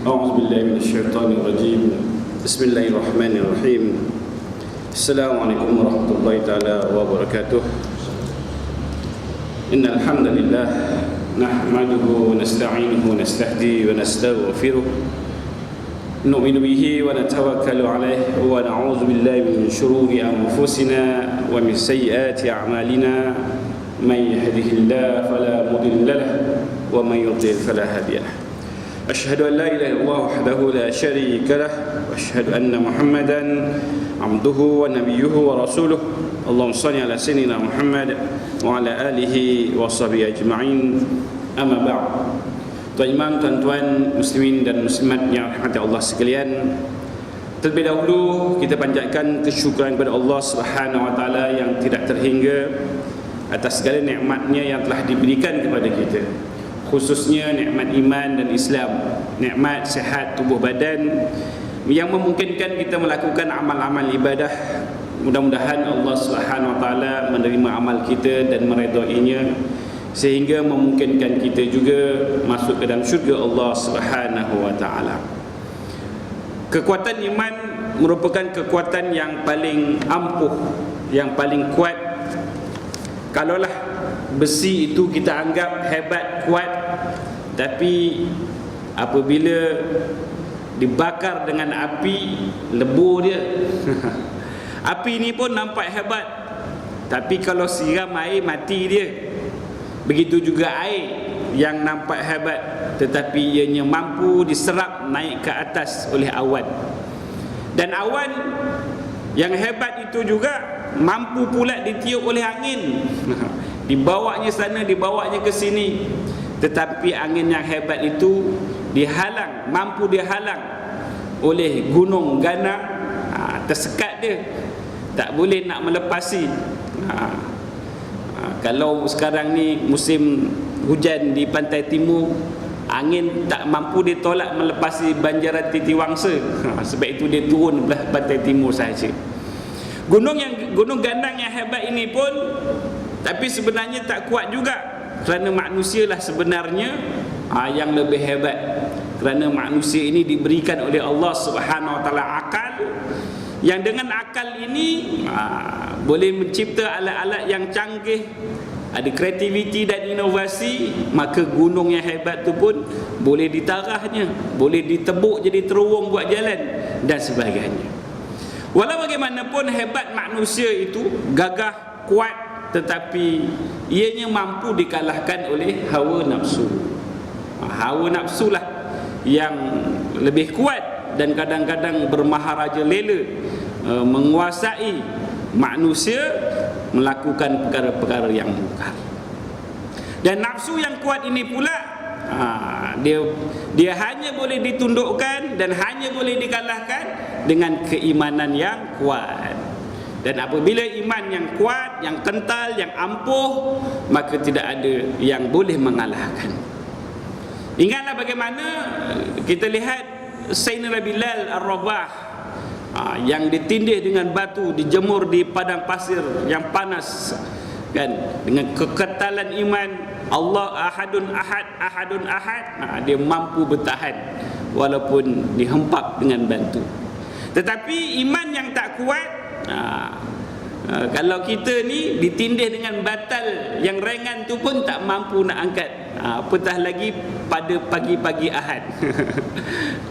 أعوذ بالله من الشيطان الرجيم. بسم الله الرحمن الرحيم. السلام عليكم ورحمة الله تعالى وبركاته. إن الحمد لله نحمده ونستعينه ونستهديه ونستغفره نؤمن به ونتوكل عليه ونعوذ بالله من شرور أنفسنا ومن سيئات أعمالنا من يهده الله فلا مضل له ومن يضلل فلا هادي له. أشهد أن لا إله إلا الله وحده لا شريك له وأشهد أن محمدا عبده ونبيه ورسوله. اللهم صل على سيدنا محمد وعلى آله وصحبه أجمعين. أما بعد. Tuan-tuan, tuan-tuan muslimin dan muslimat yang dirahmati Allah sekalian, terlebih dahulu kita panjatkan kesyukuran kepada Allah Subhanahu wa taala yang tidak terhingga atas segala nikmatnya yang telah diberikan kepada kita, khususnya nikmat iman dan Islam, nikmat sihat tubuh badan yang memungkinkan kita melakukan amal-amal ibadah. Mudah-mudahan Allah Subhanahu wa taala menerima amal kita dan meredainya, sehingga memungkinkan kita juga masuk ke dalam syurga Allah Subhanahu wa taala. Kekuatan iman merupakan kekuatan yang paling ampuh, yang paling kuat. Kalaulah besi itu kita anggap hebat, kuat, tapi apabila dibakar dengan api, lebur dia. Api ni pun nampak hebat, tapi kalau siram air, mati dia. Begitu juga air yang nampak hebat, tetapi ianya mampu diserap naik ke atas oleh awan. Dan awan yang hebat itu juga mampu pula ditiup oleh angin. Dibawanya sana, dibawanya ke sini. Tetapi angin yang hebat itu dihalang, mampu dihalang oleh gunung ganang. Tersekat dia, tak boleh nak melepasi. Kalau sekarang ni musim hujan di pantai timur, angin tak mampu ditolak melepasi banjaran Titiwangsa. Sebab itu dia turun belah pantai timur sahaja. Gunung ganang yang hebat ini pun, tapi sebenarnya tak kuat juga, kerana manusialah sebenarnya yang lebih hebat. Kerana manusia ini diberikan oleh Allah Subhanahu wa taala akal, yang dengan akal ini boleh mencipta alat-alat yang canggih, ada kreativiti dan inovasi. Maka gunung yang hebat tu pun boleh ditarahnya, boleh ditebuk jadi terowong buat jalan dan sebagainya. Walau bagaimanapun hebat manusia itu, gagah, kuat, tetapi ianya mampu dikalahkan oleh hawa nafsu. Hawa nafsu lah yang lebih kuat dan kadang-kadang bermaharaja lela, menguasai manusia melakukan perkara-perkara yang mungkar. Dan nafsu yang kuat ini pula, dia hanya boleh ditundukkan dan hanya boleh dikalahkan dengan keimanan yang kuat. Dan apabila iman yang kuat, yang kental, yang ampuh, maka tidak ada yang boleh mengalahkan. Ingatlah bagaimana kita lihat Sayyidina Bilal Ar-Rabah yang ditindih dengan batu, dijemur di padang pasir yang panas, kan, dengan kekentalan iman, Allah ahadun ahad, ahadun ahad, dia mampu bertahan walaupun dihempap dengan batu. Tetapi iman yang tak kuat, kalau kita ni ditindih dengan batal yang ringan tu pun tak mampu nak angkat, apatah lagi pada pagi-pagi Ahad.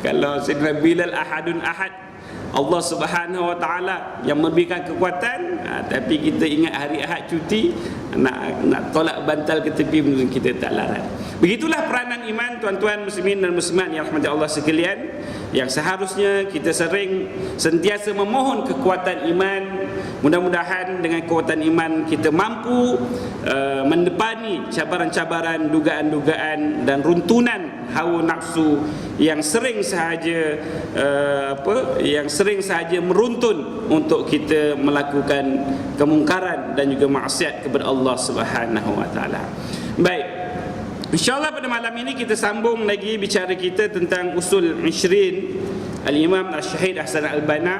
Kalau Sayyidina Bilal ahadun ahad, Allah Subhanahu wa taala yang memberikan kekuatan, tapi kita ingat hari Ahad cuti, nak tolak bantal ke tepi mungkin kita tak larat. Begitulah peranan iman, tuan-tuan muslimin dan muslimat yang rahmati Allah sekalian, yang seharusnya kita sentiasa memohon kekuatan iman. Mudah-mudahan dengan kekuatan iman kita mampu mendepani cabaran-cabaran, dugaan-dugaan dan runtunan hawa nafsu yang sering sahaja meruntun untuk kita melakukan kemungkaran dan juga maksiat kepada Allah Subhanahu wa taala. Baik, InsyaAllah pada malam ini kita sambung lagi bicara kita tentang usul 20 Al-Imam Al-Syahid Hasan Al-Banna,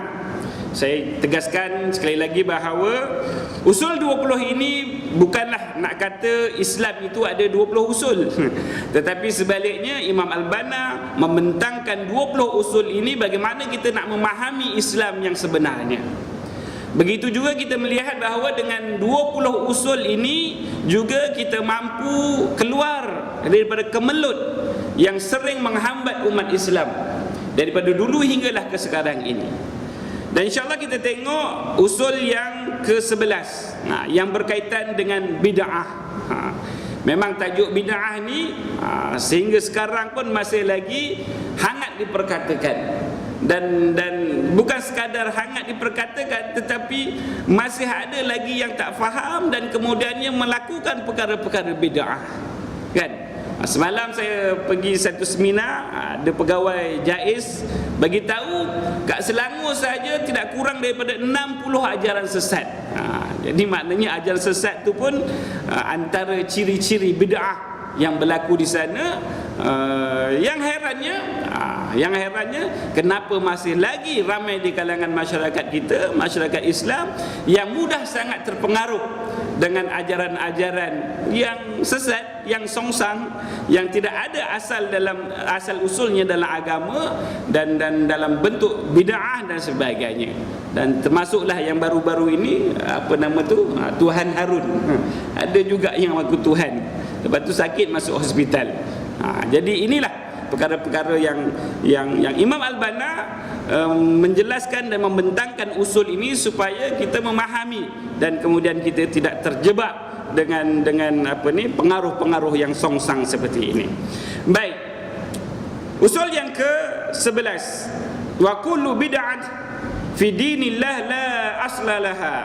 Saya tegaskan sekali lagi bahawa usul 20 ini bukanlah nak kata Islam itu ada 20 usul. Tetapi sebaliknya Imam Al-Banna membentangkan 20 usul ini bagaimana kita nak memahami Islam yang sebenarnya. Begitu juga kita melihat bahawa dengan 20 usul ini juga kita mampu keluar daripada kemelut yang sering menghambat umat Islam daripada dulu hinggalah ke sekarang ini. Dan insyaAllah kita tengok usul yang ke-11, yang berkaitan dengan bid'ah. Memang tajuk bid'ah ni sehingga sekarang pun masih lagi hangat diperkatakan. Dan bukan sekadar hangat diperkatakan, tetapi masih ada lagi yang tak faham dan kemudiannya melakukan perkara-perkara bid'ah. Kan? Semalam saya pergi satu seminar, ada pegawai JAIS bagi tahu kat Selangor saja tidak kurang daripada 60 ajaran sesat. Jadi maknanya ajaran sesat tu pun antara ciri-ciri bid'ah yang berlaku di sana. Yang herannya kenapa masih lagi ramai di kalangan masyarakat kita, masyarakat Islam yang mudah sangat terpengaruh dengan ajaran-ajaran yang sesat, yang songsang, yang tidak ada asal usulnya dalam agama dan dalam bentuk bid'ah dan sebagainya. Dan termasuklah yang baru-baru ini Tuhan Harun. Ada juga yang mengaku Tuhan, lepas tu sakit masuk hospital. Jadi inilah perkara-perkara yang Imam Al-Banna menjelaskan dan membentangkan usul ini supaya kita memahami dan kemudian kita tidak terjebak dengan pengaruh-pengaruh yang songsang seperti ini. Baik. Usul yang ke-11, wa kullu bid'at fi dinillah la asla laha.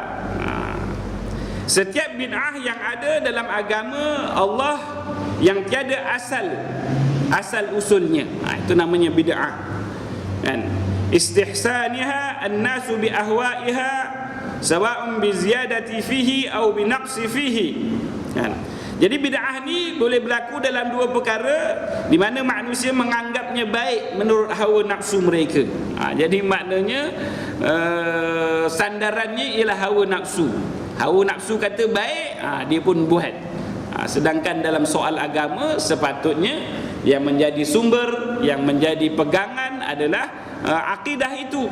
Setiap bid'ah yang ada dalam agama Allah yang tiada asal usulnya, itu namanya bid'ah. Kan? Istihsaniha an-nasu bi ahwa'iha sawa'un bi ziyadati fihi aw bi naqsi fihi. Kan? Jadi bid'ah ni boleh berlaku dalam dua perkara di mana manusia menganggapnya baik menurut hawa nafsu mereka. Jadi maknanya sandarannya ialah hawa nafsu. Hawa nafsu kata baik, dia pun buat. Sedangkan dalam soal agama sepatutnya yang menjadi sumber, yang menjadi pegangan adalah akidah itu.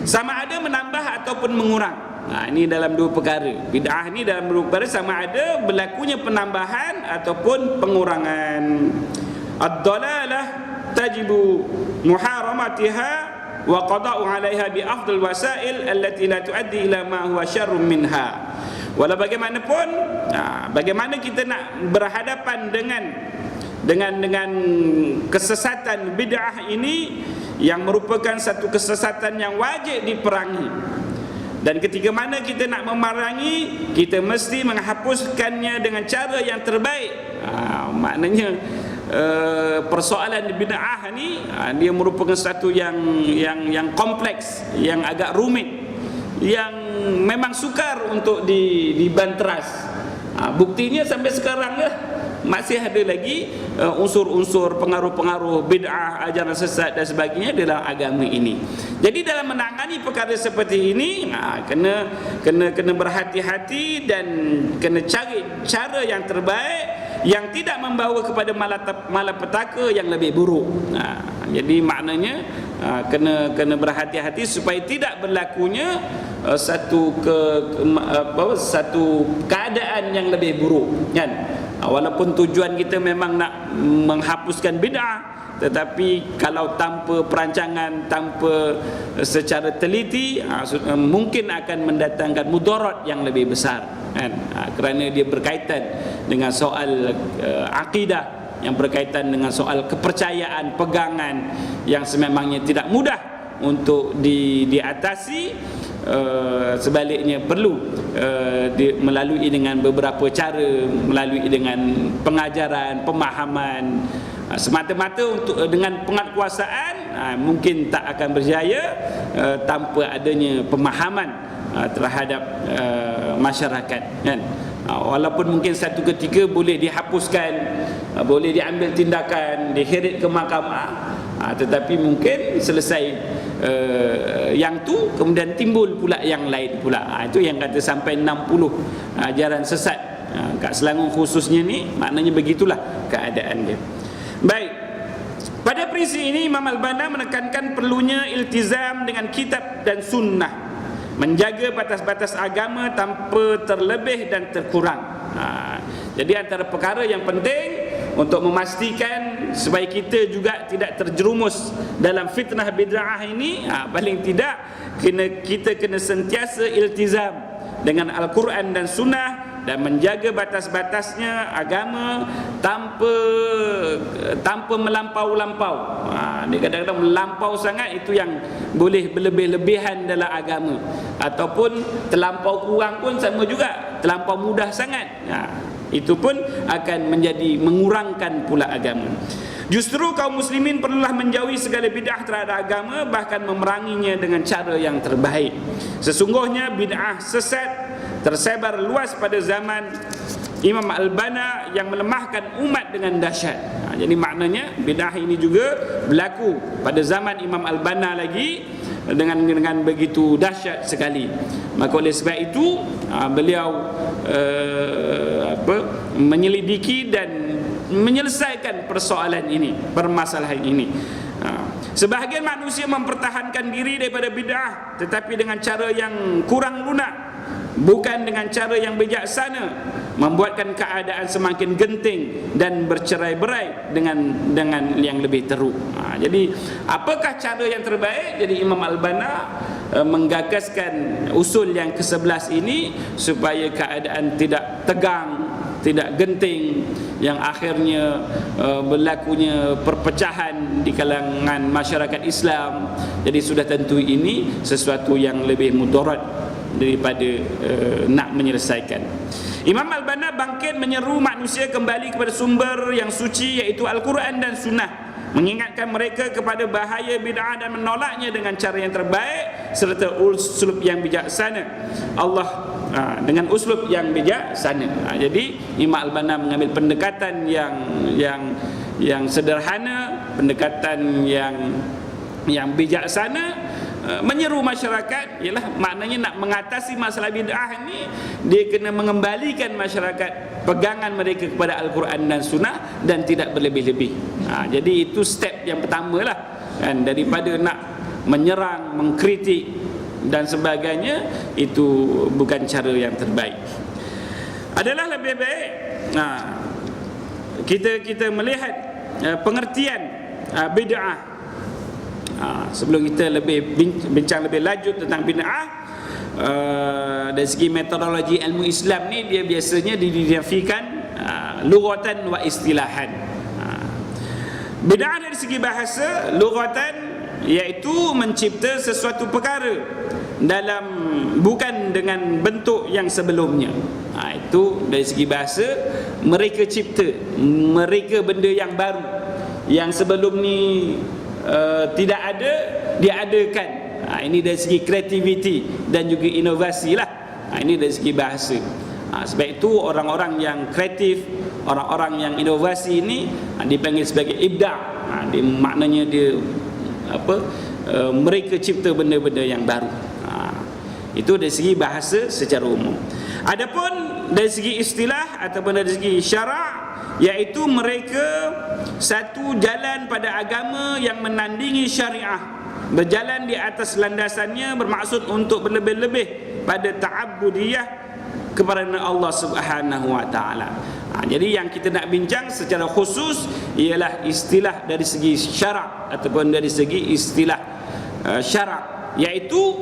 Sama ada menambah ataupun mengurang. Ini dalam dua perkara. Bid'ah ni dalam dua perkara, sama ada berlakunya penambahan ataupun pengurangan. Ad-dalalah tajibu muharamatiha wa qada'u 'alaiha bi afdal wasail allati la tuaddi ila ma huwa syarrun minha. Walau bagaimanapun, bagaimana kita nak berhadapan dengan kesesatan bid'ah ini yang merupakan satu kesesatan yang wajib diperangi. Dan ketika mana kita nak memerangi, kita mesti menghapuskannya dengan cara yang terbaik. Maknanya persoalan bid'ah ni dia merupakan satu yang kompleks, yang agak rumit, yang memang sukar untuk dibanteras. Buktinya sampai sekarang masih ada lagi unsur-unsur pengaruh-pengaruh bid'ah, ajaran sesat dan sebagainya dalam agama ini. Jadi dalam menangani perkara seperti ini, kena berhati-hati dan kena cari cara yang terbaik yang tidak membawa kepada malapetaka yang lebih buruk. Jadi maknanya kena berhati-hati supaya tidak berlakunya satu keadaan yang lebih buruk, kan? Walaupun tujuan kita memang nak menghapuskan bid'ah, tetapi kalau tanpa perancangan, tanpa secara teliti, mungkin akan mendatangkan mudarat yang lebih besar, kan? Kerana dia berkaitan dengan soal akidah, yang berkaitan dengan soal kepercayaan, pegangan yang sememangnya tidak mudah untuk diatasi. Sebaliknya perlu melalui dengan beberapa cara, melalui dengan pengajaran, pemahaman. Semata-mata untuk dengan penguasaan mungkin tak akan berjaya tanpa adanya pemahaman terhadap masyarakat, kan? Walaupun mungkin satu ketika boleh dihapuskan, boleh diambil tindakan, diheret ke mahkamah, tetapi mungkin selesai yang tu, kemudian timbul pula yang lain pula. Itu yang kata sampai 60 ajaran sesat kat Selangor khususnya ni, maknanya begitulah keadaan dia. Baik, pada prinsip ini Imam Al-Banna menekankan perlunya iltizam dengan kitab dan sunnah, menjaga batas-batas agama tanpa terlebih dan terkurang. Jadi antara perkara yang penting untuk memastikan supaya kita juga tidak terjerumus dalam fitnah bid'ah ini, paling tidak kita kena sentiasa iltizam dengan Al-Quran dan Sunnah dan menjaga batas-batasnya agama tanpa melampau-lampau. Dia kadang-kadang melampau sangat, itu yang boleh berlebih-lebihan dalam agama, ataupun terlampau kurang pun sama juga, terlampau mudah sangat. Itu pun akan menjadi mengurangkan pula agama. Justru kaum muslimin perlulah menjauhi segala bid'ah terhadap agama, bahkan memeranginya dengan cara yang terbaik. Sesungguhnya bid'ah sesat tersebar luas pada zaman Imam Al-Banna yang melemahkan umat dengan dahsyat. Jadi maknanya bid'ah ini juga berlaku pada zaman Imam Al-Banna lagi dengan begitu dahsyat sekali. Maka oleh sebab itu beliau menyelidiki dan menyelesaikan persoalan ini, permasalahan ini. Sebahagian manusia mempertahankan diri daripada bid'ah, tetapi dengan cara yang kurang lunak, bukan dengan cara yang bijaksana, membuatkan keadaan semakin genting dan bercerai-berai dengan yang lebih teruk. Jadi apakah cara yang terbaik? Jadi Imam Al-Banna menggagaskan usul yang ke-11 ini supaya keadaan tidak tegang, tidak genting, yang akhirnya berlakunya perpecahan di kalangan masyarakat Islam. Jadi sudah tentu ini sesuatu yang lebih mudarat daripada nak menyelesaikan. Imam Al-Banna bangkit menyeru manusia kembali kepada sumber yang suci, iaitu Al-Quran dan Sunnah, mengingatkan mereka kepada bahaya bid'ah dan menolaknya dengan cara yang terbaik serta uslub yang bijaksana. Dengan uslub yang bijaksana. Jadi Imam Al-Banna mengambil pendekatan yang sederhana, pendekatan yang bijaksana, menyeru masyarakat. Ialah maknanya nak mengatasi masalah bid'ah ni, dia kena mengembalikan masyarakat pegangan mereka kepada Al-Quran dan Sunnah dan tidak berlebih-lebih. Jadi itu step yang pertama lah kan, daripada nak menyerang, mengkritik dan sebagainya. Itu bukan cara yang terbaik. Adalah lebih baik kita melihat pengertian bid'ah. Sebelum kita bincang lebih lanjut tentang bid'ah, dari segi metodologi ilmu Islam ni, dia biasanya didinafikan lughatan wa istilahan. Bid'ah dari segi bahasa, lughatan, iaitu mencipta sesuatu perkara bukan dengan bentuk yang sebelumnya. Itu dari segi bahasa, mereka cipta, mereka benda yang baru, yang sebelum ni tidak ada, diadakan. Ini dari segi kreativiti dan juga inovasi lah. Ini dari segi bahasa. Sebab itu orang-orang yang kreatif, orang-orang yang inovasi ini dipanggil sebagai ibda'. Maknanya dia mereka cipta benda-benda yang baru. Itu dari segi bahasa secara umum. Adapun dari segi istilah ataupun dari segi syarak, iaitu mereka satu jalan pada agama yang menandingi syariah, berjalan di atas landasannya, bermaksud untuk berlebih-lebih pada ta'abbudiyah kepada Allah Subhanahu wa taala. Jadi yang kita nak bincang secara khusus ialah istilah dari segi syarak ataupun dari segi istilah syarak, iaitu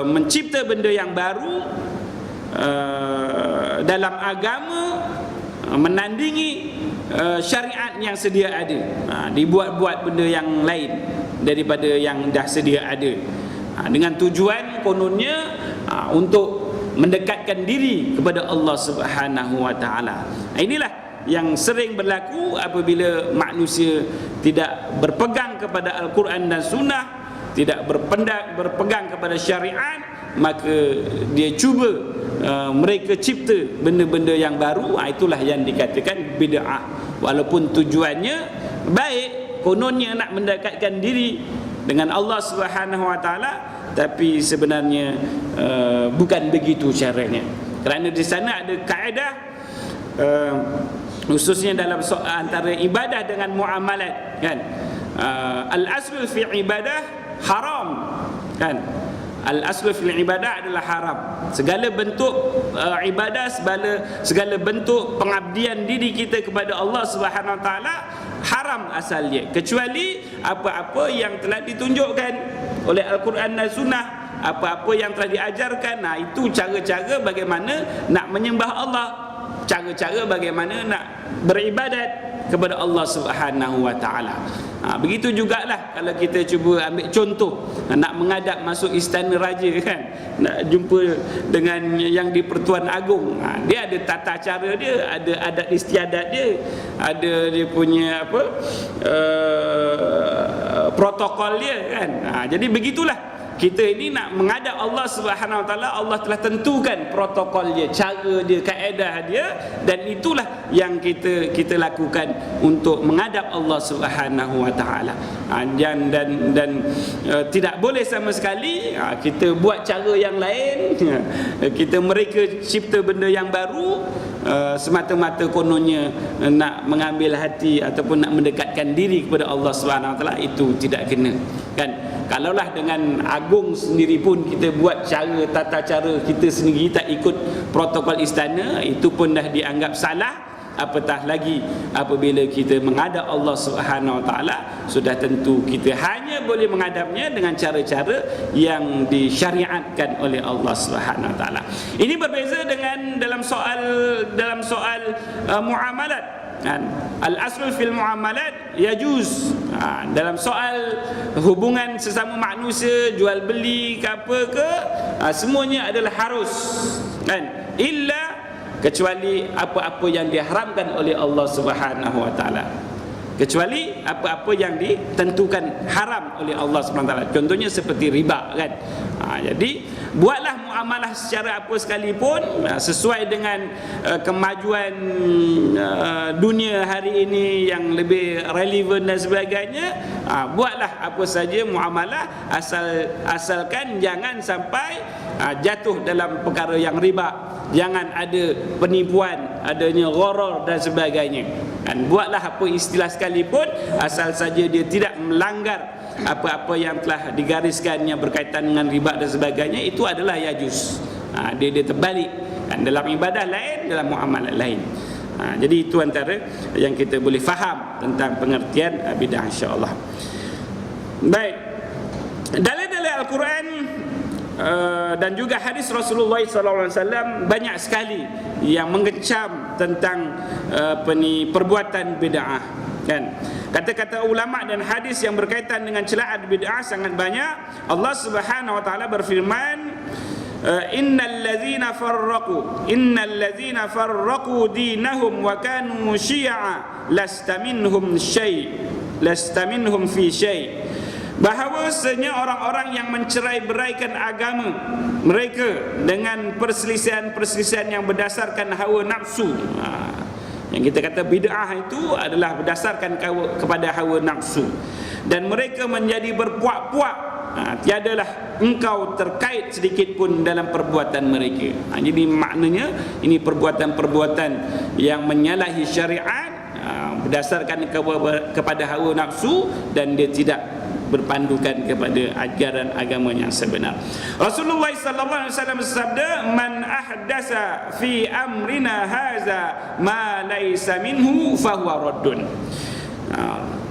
mencipta benda yang baru dalam agama, menandingi syariat yang sedia ada. Dibuat-buat benda yang lain daripada yang dah sedia ada, dengan tujuan kononnya untuk mendekatkan diri kepada Allah Subhanahu wa taala. Inilah yang sering berlaku apabila manusia tidak berpegang kepada Al-Quran dan Sunnah, tidak berpegang kepada syariat, maka dia cuba mereka cipta benda-benda yang baru. Itulah yang dikatakan bid'ah. Walaupun tujuannya baik, kononnya nak mendekatkan diri dengan Allah Subhanahu Wa Taala, tapi sebenarnya bukan begitu caranya. Kerana di sana ada kaedah, khususnya dalam antara ibadah dengan muamalat, kan? Al-aslu fi ibadah haram, kan? Al-aslu fil ibadah adalah haram. Segala bentuk ibadah, segala bentuk pengabdian diri kita kepada Allah Subhanahu Wa Taala haram asal dia, kecuali apa-apa yang telah ditunjukkan oleh Al-Quran dan Sunnah, apa-apa yang telah diajarkan. Nah, itu cara-cara bagaimana nak menyembah Allah, cara-cara bagaimana nak beribadat kepada Allah Subhanahu Wa Taala. Begitu jugalah kalau kita cuba ambil contoh, nak menghadap masuk istana raja, kan, nak jumpa dengan yang di Pertuan Agong, dia ada tata cara dia, ada adat istiadat dia, ada dia punya protokol dia, kan. Jadi begitulah kita ini nak menghadap Allah Subhanahu Wa Taala, Allah telah tentukan protokol dia, cara dia, kaedah dia, dan itulah yang kita lakukan untuk menghadap Allah Subhanahu Wa Taala. Dan tidak boleh sama sekali kita buat cara yang lain, mereka cipta benda yang baru semata-mata kononnya nak mengambil hati ataupun nak mendekatkan diri kepada Allah Subhanahu Wa Taala. Itu tidak kena, kan? Kalaulah dengan agung sendiri pun kita buat cara, tata cara kita sendiri, tak ikut protokol istana, itu pun dah dianggap salah. Apatah lagi apabila kita menghadap Allah Subhanahu Wa Taala, sudah tentu kita hanya boleh menghadapnya dengan cara-cara yang disyariatkan oleh Allah Subhanahu Wa Taala. Ini berbeza dengan dalam soal muamalat. Al-aslu fil muamalat yajuz. Dalam soal hubungan sesama manusia, jual beli ke apa ke, semuanya adalah harus, kan? Illa, kecuali apa-apa yang diharamkan oleh Allah Subhanahu Wa Taala, kecuali apa-apa yang ditentukan haram oleh Allah Subhanahu Wa Taala. Contohnya seperti riba, kan? Jadi buatlah muamalah secara apa sekalipun, sesuai dengan kemajuan dunia hari ini yang lebih relevan dan sebagainya. Buatlah apa saja muamalah, asalkan jangan sampai jatuh dalam perkara yang riba, jangan ada penipuan, adanya gharar dan sebagainya, kan? Buatlah apa istilah sekalipun, asal saja dia tidak melanggar apa-apa yang telah digariskannya berkaitan dengan riba dan sebagainya, itu adalah yajuz. Dia terbalik, kan? Dalam ibadah lain, dalam muamalat lain. Jadi itu antara yang kita boleh faham tentang pengertian bidah, insya-Allah. Baik, dalil-dalil Al-Quran dan juga hadis Rasulullah SAW banyak sekali yang mengecam tentang perbuatan bid'ah, kan? Kata-kata ulama dan hadis yang berkaitan dengan celaan bid'ah sangat banyak. Allah Subhanahu Wa Taala berfirman, innal ladzina farraqu dinahum wa kanu syi'a lasta minhum fi syai'. Bahawasanya orang-orang yang mencerai-beraikan agama mereka dengan perselisihan-perselisihan yang berdasarkan hawa nafsu. Yang kita kata bid'ah itu adalah berdasarkan kepada hawa nafsu, dan mereka menjadi berpuak-puak. Tiadalah engkau terkait sedikit pun dalam perbuatan mereka. Jadi maknanya ini perbuatan-perbuatan yang menyalahi syariat, berdasarkan kepada hawa nafsu, dan dia tidak berpandukan kepada ajaran agama yang sebenar. Rasulullah sallallahu alaihi wasallam bersabda, "Man ahdasa fi amrina haza ma laysa minhu fahuwa raddun."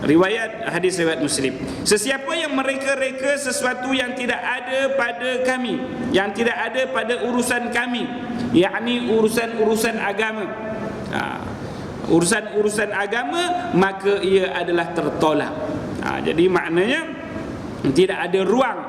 Riwayat hadis riwayat Muslim. Sesiapa yang mereka-reka sesuatu yang tidak ada pada kami, yang tidak ada pada urusan kami, yakni urusan-urusan agama, urusan-urusan agama, maka ia adalah tertolak. Jadi maknanya tidak ada ruang,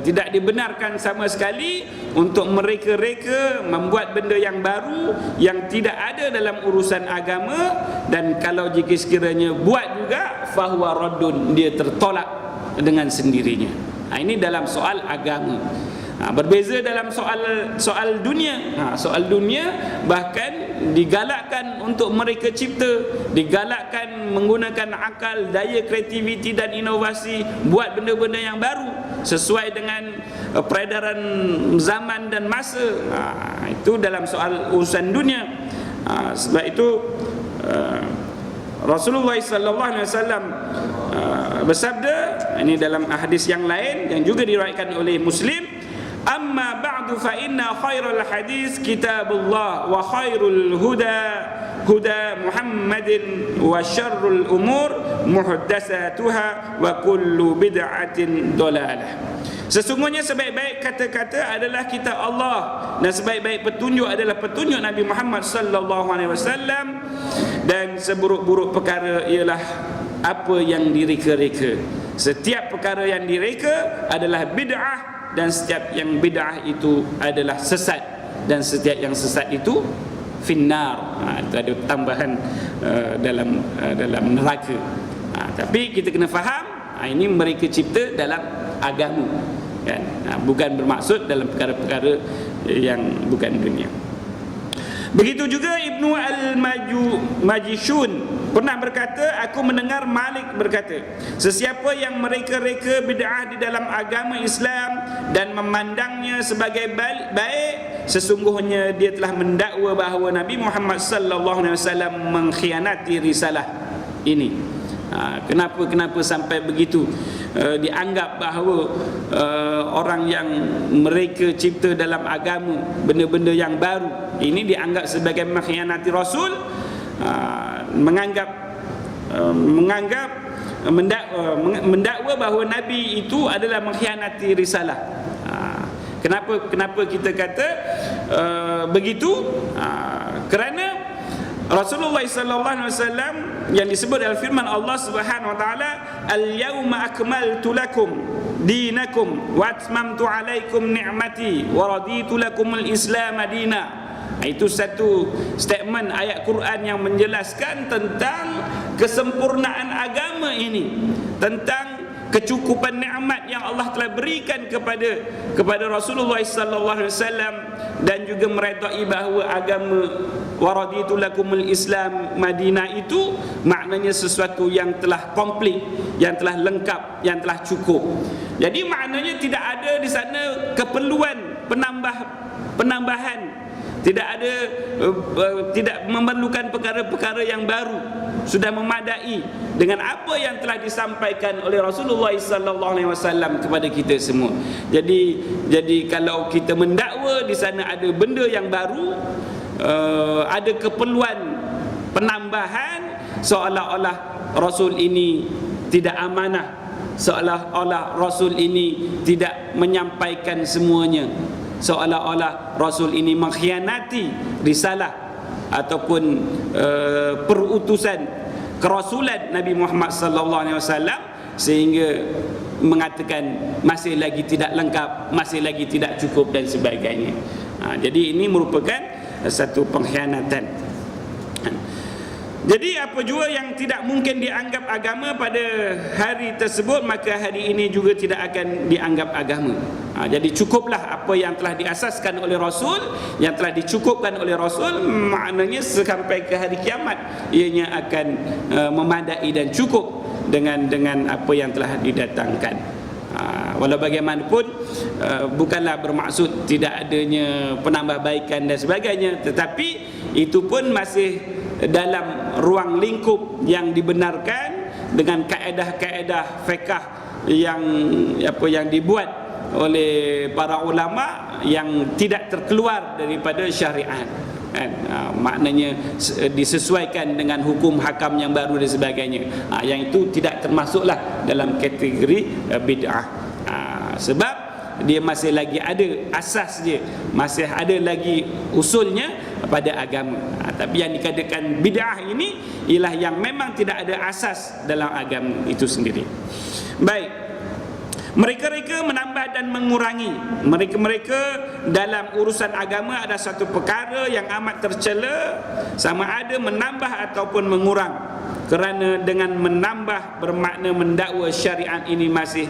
tidak dibenarkan sama sekali untuk mereka-reka membuat benda yang baru yang tidak ada dalam urusan agama, dan kalau jika sekiranya buat juga fahuwa raddun, dia tertolak dengan sendirinya. Ini dalam soal agama. Berbeza dalam soal dunia. Soal dunia bahkan digalakkan untuk mereka cipta, digalakkan menggunakan akal, daya kreativiti dan inovasi, buat benda-benda yang baru sesuai dengan peredaran zaman dan masa. Itu dalam soal urusan dunia. Sebab itu Rasulullah sallallahu alaihi wasallam bersabda, ini dalam hadis yang lain yang juga diriwayatkan oleh Muslim, amma ba'du fa inna khairal hadis kitabullah wa khairul huda Muhammadin wa syarrul umur muhdatsatuha wa kullu bid'atin dalalah. Sesungguhnya sebaik-baik kata-kata adalah kitab Allah, dan sebaik-baik petunjuk adalah petunjuk Nabi Muhammad sallallahu alaihi wasallam, dan seburuk-buruk perkara ialah apa yang direka-reka. Setiap perkara yang direka adalah bid'ah, dan setiap yang bid'ah itu adalah sesat, dan setiap yang sesat itu finnar. Itu ada tambahan dalam neraka. Tapi kita kena faham, ini mereka cipta dalam agama, kan? Bukan bermaksud dalam perkara-perkara yang bukan dunia. Begitu juga Ibnu Al-Majishun pernah berkata, aku mendengar Malik berkata, sesiapa yang mereka-reka bid'ah di dalam agama Islam dan memandangnya sebagai baik, sesungguhnya dia telah mendakwa bahawa Nabi Muhammad sallallahu alaihi wasallam mengkhianati risalah ini. Kenapa sampai begitu? Dianggap bahawa orang yang mereka cipta dalam agama benda-benda yang baru ini dianggap sebagai mengkhianati Rasul, mendakwa bahawa Nabi itu adalah mengkhianati risalah. Kenapa kita kata begitu? Kerana Rasulullah sallallahu alaihi wasallam yang disebut dalam firman Allah Subhanahu wa taala, al-yauma akmaltu lakum dinakum wa atmamtu alaikum ni'mati wa raditu lakumul islam madina. Itu satu statement ayat Quran yang menjelaskan tentang kesempurnaan agama ini, tentang kecukupan nikmat yang Allah telah berikan kepada Rasulullah sallallahu alaihi wasallam, dan juga meredai bahawa agama waraditu lakumul Islam Madinah itu maknanya sesuatu yang telah komplit, yang telah lengkap, yang telah cukup. Jadi maknanya tidak ada di sana keperluan penambahan, tidak memerlukan perkara-perkara yang baru, sudah memadai dengan apa yang telah disampaikan oleh Rasulullah sallallahu alaihi wasallam kepada kita semua. Jadi kalau kita mendakwa di sana ada benda yang baru, ada keperluan penambahan, seolah-olah Rasul ini tidak amanah, seolah-olah Rasul ini tidak menyampaikan semuanya, seolah-olah Rasul ini mengkhianati risalah ataupun perutusan kerasulan Nabi Muhammad sallallahu alaihi wasallam, sehingga mengatakan masih lagi tidak lengkap, masih lagi tidak cukup dan sebagainya. Jadi ini merupakan satu pengkhianatan. Jadi apa jua yang tidak mungkin dianggap agama pada hari tersebut, maka hari ini juga tidak akan dianggap agama. Jadi cukuplah apa yang telah diasaskan oleh Rasul, yang telah dicukupkan oleh Rasul, maknanya sampai ke hari kiamat ianya akan memadai dan cukup dengan apa yang telah didatangkan. Walau bagaimanapun bukanlah bermaksud tidak adanya penambahbaikan dan sebagainya, tetapi itu pun masih dalam ruang lingkup yang dibenarkan dengan kaedah-kaedah fiqh yang dibuat oleh para ulama, yang tidak terkeluar daripada syariat, kan? Maknanya disesuaikan dengan hukum hakam yang baru dan sebagainya. Yang itu tidak termasuklah dalam kategori bid'ah. Sebab dia masih lagi ada asas dia, masih ada lagi usulnya pada agama. Tapi yang dikatakan bid'ah ini ialah yang memang tidak ada asas dalam agama itu sendiri. Baik, mereka-mereka menambah dan mengurangi. Mereka dalam urusan agama ada satu perkara yang amat tercela, sama ada menambah ataupun mengurang. Kerana dengan menambah bermakna mendakwa syariat ini masih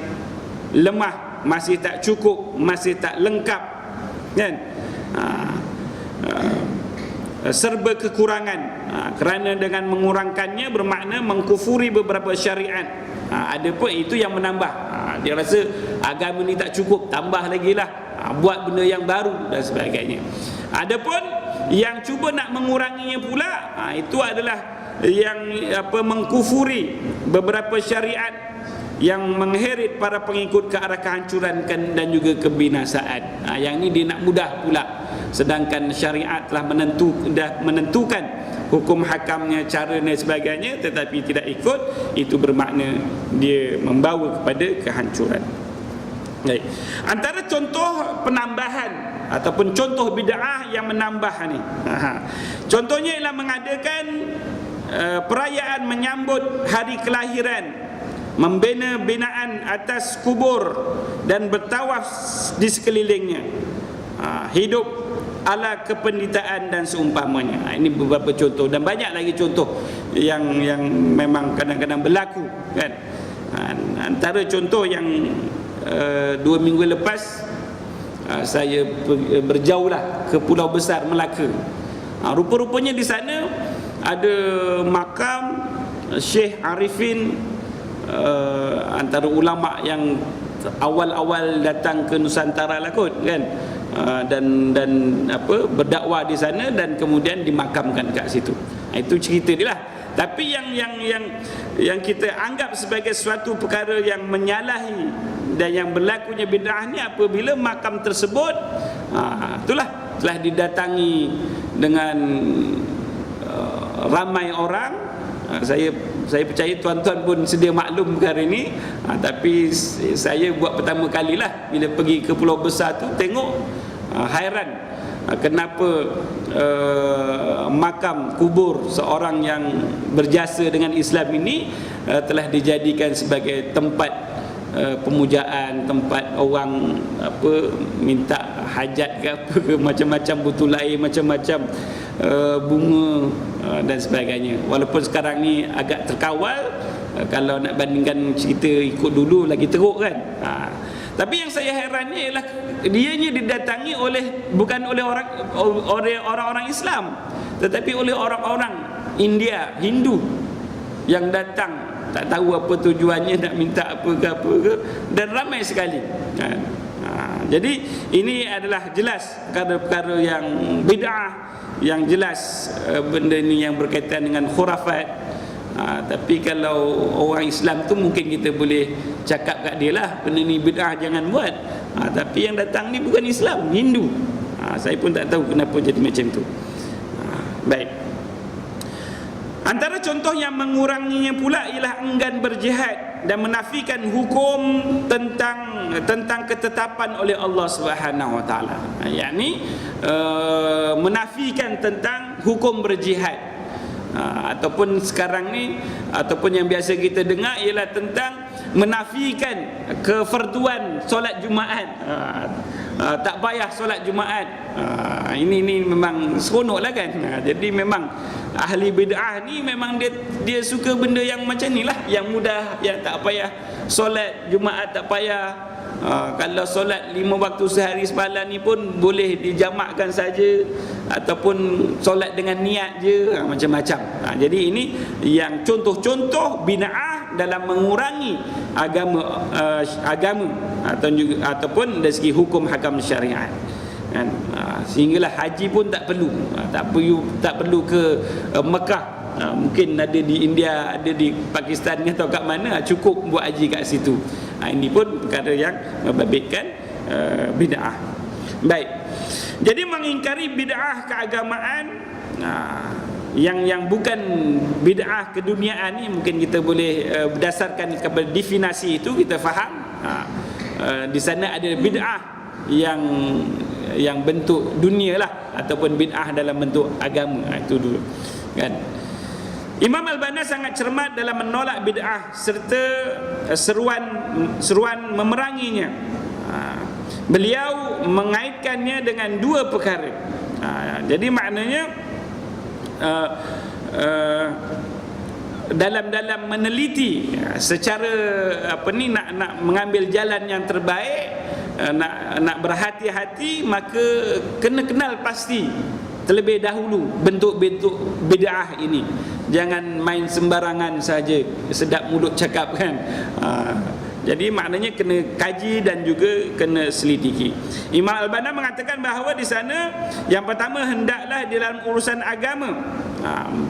lemah masih tak cukup, masih tak lengkap, kan? Serba kekurangan, kerana dengan mengurangkannya bermakna mengkufuri beberapa syariat. Ada pun itu yang menambah, dia rasa agama ni tak cukup, tambah lagi lah, buat benda yang baru dan sebagainya. Ada pun yang cuba nak menguranginya pula, itu adalah yang mengkufuri beberapa syariat yang mengheret para pengikut ke arah kehancuran dan juga kebinasaan. Yang ni dia nak mudah pula, sedangkan syariat telah menentukan hukum hakamnya, cara dan sebagainya, tetapi tidak ikut, itu bermakna dia membawa kepada kehancuran. Baik. Antara contoh penambahan ataupun contoh bid'ah yang menambah ni, contohnya ialah mengadakan perayaan menyambut hari kelahiran, membina binaan atas kubur dan bertawaf di sekelilingnya, hidup ala kependitaan dan seumpamanya. Ini beberapa contoh dan banyak lagi contoh yang memang kadang-kadang berlaku, kan. Antara contoh yang 2 minggu lepas saya berjauhlah ke Pulau Besar, Melaka. Rupa-rupanya di sana ada makam Syekh Arifin, antara ulama yang awal-awal datang ke Nusantara lah kot, kan. Dan berdakwah di sana dan kemudian dimakamkan kat situ. Itu cerita dia lah. Tapi yang kita anggap sebagai suatu perkara yang menyalahi dan yang berlakunya bid'ah ni apabila makam tersebut itulah telah didatangi dengan ramai orang. Saya percaya tuan-tuan pun sedia maklum perkara ini, tapi saya buat pertama kalilah bila pergi ke Pulau Besar tu, tengok hairan kenapa makam kubur seorang yang berjasa dengan Islam ini telah dijadikan sebagai tempat pemujaan, tempat orang minta hajat ke apa ke, macam-macam botol air, macam-macam bunga dan sebagainya. Walaupun sekarang ni agak terkawal, kalau nak bandingkan cerita ikut dulu lagi teruk, kan. Tapi yang saya herannya ialah dianya didatangi bukan oleh orang-orang Islam, tetapi oleh orang-orang India, Hindu yang datang, tak tahu apa tujuannya, nak minta apa ke, dan ramai sekali. Jadi ini adalah jelas perkara-perkara yang bid'ah, yang jelas benda ni yang berkaitan dengan khurafat. Tapi kalau orang Islam tu mungkin kita boleh cakap kat dia lah, benda ni bid'ah, jangan buat. Tapi yang datang ni bukan Islam, Hindu. Saya pun tak tahu kenapa jadi macam tu. Baik. Antara contoh yang menguranginya pula ialah enggan berjihad dan menafikan hukum tentang ketetapan oleh Allah Subhanahu Wa Taala. Yakni menafikan tentang hukum berjihad. Ataupun sekarang ni, ataupun yang biasa kita dengar ialah tentang menafikan kefarduan solat Jumaat. Tak payah solat Jumaat. Ini memang seronok lah, kan. Jadi memang ahli bid'ah ni memang dia suka benda yang macam ni lah, yang mudah, yang tak payah solat Jumaat, tak payah. Kalau solat 5 waktu sehari semalam ni pun boleh dijamakkan saja, ataupun solat dengan niat je, macam-macam. Jadi ini yang contoh-contoh bid'ah dalam mengurangi agama ataupun dari segi hukum hakam syariat, kan. Sehinggalah haji pun tak perlu, tak perlu ke Mekah. Mungkin ada di India, ada di Pakistan atau kat mana, cukup buat haji kat situ. Ini pun perkara yang membabitkan bid'ah. Baik. Jadi mengingkari bid'ah keagamaan, yang bukan bid'ah keduniaan ni, mungkin kita boleh berdasarkan kepada definisi itu kita faham. Di sana ada bid'ah yang bentuk dunia lah, ataupun bid'ah dalam bentuk agama. Itu dulu, kan. Imam Al-Banna sangat cermat dalam menolak bid'ah serta seruan memeranginya. Beliau mengaitkannya dengan 2 perkara. Jadi maknanya dalam meneliti secara nak mengambil jalan yang terbaik, nak berhati-hati, maka kena kenal pasti terlebih dahulu bentuk-bentuk bid'ah ini. Jangan main sembarangan saja, sedap mulut cakap kan. Jadi maknanya kena kaji dan juga kena selidiki. Imam Al-Banna mengatakan bahawa di sana yang pertama, hendaklah di dalam urusan agama.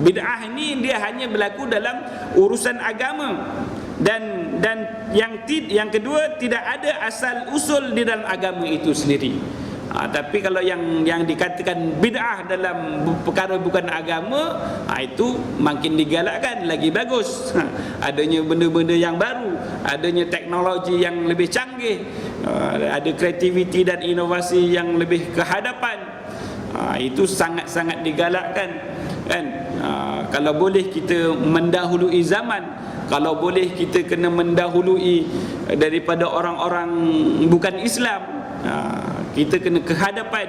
Bid'ah ini dia hanya berlaku dalam urusan agama. Dan yang kedua, tidak ada asal usul di dalam agama itu sendiri. Tapi kalau yang dikatakan bid'ah dalam perkara bukan agama, itu makin digalakkan, lagi bagus. Adanya benda-benda yang baru, adanya teknologi yang lebih canggih, ada kreativiti dan inovasi yang lebih ke hadapan, itu sangat-sangat digalakkan kan. Kalau boleh kita mendahului zaman, kalau boleh kita kena mendahului daripada orang-orang bukan Islam, kita kena ke hadapan.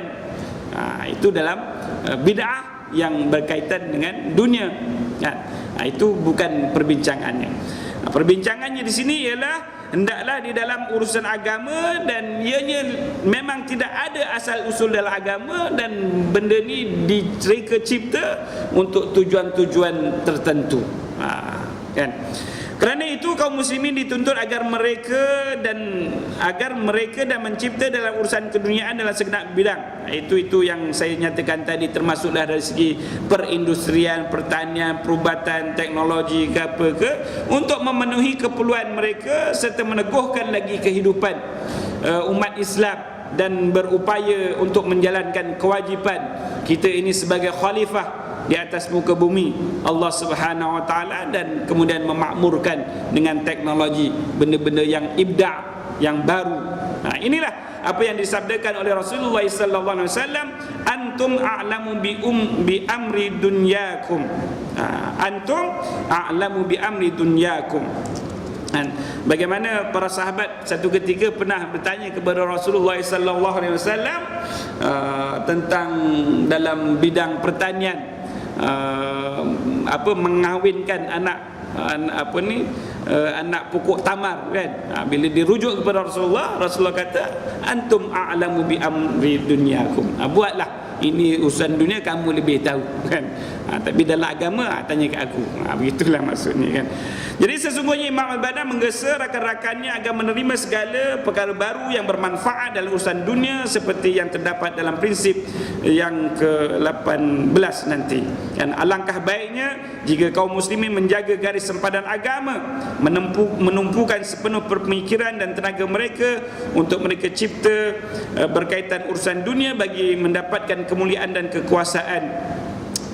Itu dalam bid'ah yang berkaitan dengan dunia. Itu bukan perbincangannya. Perbincangannya di sini ialah hendaklah di dalam urusan agama, dan ianya memang tidak ada asal usul dalam agama, dan benda ni direka cipta untuk tujuan-tujuan tertentu. Kan? Kerana itu kaum muslimin dituntut agar mereka dan mencipta dalam urusan keduniaan dalam segenap bidang. Itu yang saya nyatakan tadi, termasuklah dari segi perindustrian, pertanian, perubatan, teknologi ke apa ke, untuk memenuhi keperluan mereka serta meneguhkan lagi kehidupan umat Islam, dan berupaya untuk menjalankan kewajipan kita ini sebagai khalifah di atas muka bumi Allah Subhanahu wa taala, dan kemudian memakmurkan dengan teknologi, benda-benda yang ibda', yang baru. Inilah apa yang disabdakan oleh Rasulullah sallallahu alaihi wasallam, antum a'lamu bi amri dunyakum. Antum a'lamu bi amri dunyakum. Bagaimana para sahabat satu ketika pernah bertanya kepada Rasulullah sallallahu alaihi wasallam tentang dalam bidang pertanian, mengahwinkan anak pokok tamar kan. Bila dirujuk kepada Rasulullah kata, antum a'lamu bi amri dunyakum. Buatlah, ini urusan dunia kamu lebih tahu kan. Tapi dalam agama tanya ke aku. Begitulah maksudnya kan. Jadi sesungguhnya Imam Al-Banna menggesa rakan-rakannya agar menerima segala perkara baru yang bermanfaat dalam urusan dunia, seperti yang terdapat dalam prinsip yang ke-18 nanti. Dan alangkah baiknya jika kaum muslimin menjaga garis sempadan agama, menumpukan sepenuh pemikiran dan tenaga mereka untuk mereka cipta berkaitan urusan dunia bagi mendapatkan kemuliaan dan kekuasaan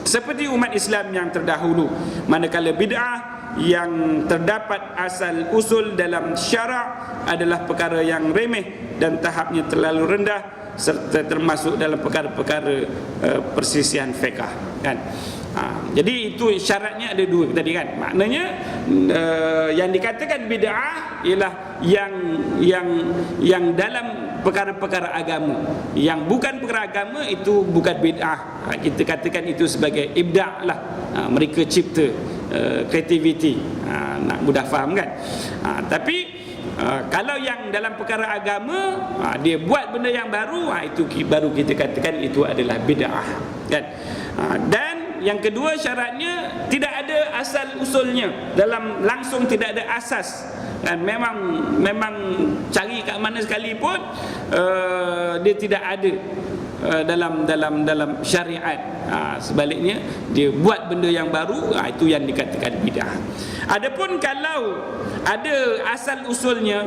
seperti umat Islam yang terdahulu. Manakala bid'ah yang terdapat asal usul dalam syarak adalah perkara yang remeh dan tahapnya terlalu rendah, serta termasuk dalam perkara-perkara persisihan fiqh kan. Jadi itu syaratnya ada dua tadi kan. Maknanya yang dikatakan bid'ah ialah yang dalam perkara-perkara agama. Yang bukan perkara agama itu bukan bid'ah. Kita katakan itu sebagai ibda' lah. Mereka cipta kreativiti. Nak mudah faham kan. Tapi kalau yang dalam perkara agama, dia buat benda yang baru, itu baru kita katakan itu adalah bid'ah kan. Dan yang kedua syaratnya tidak ada asal usulnya, dalam langsung tidak ada asas. Dan memang cari kat mana sekalipun dia tidak ada dalam syariat. Sebaliknya dia buat benda yang baru, itu yang dikatakan bid'ah. Adapun kalau ada asal usulnya,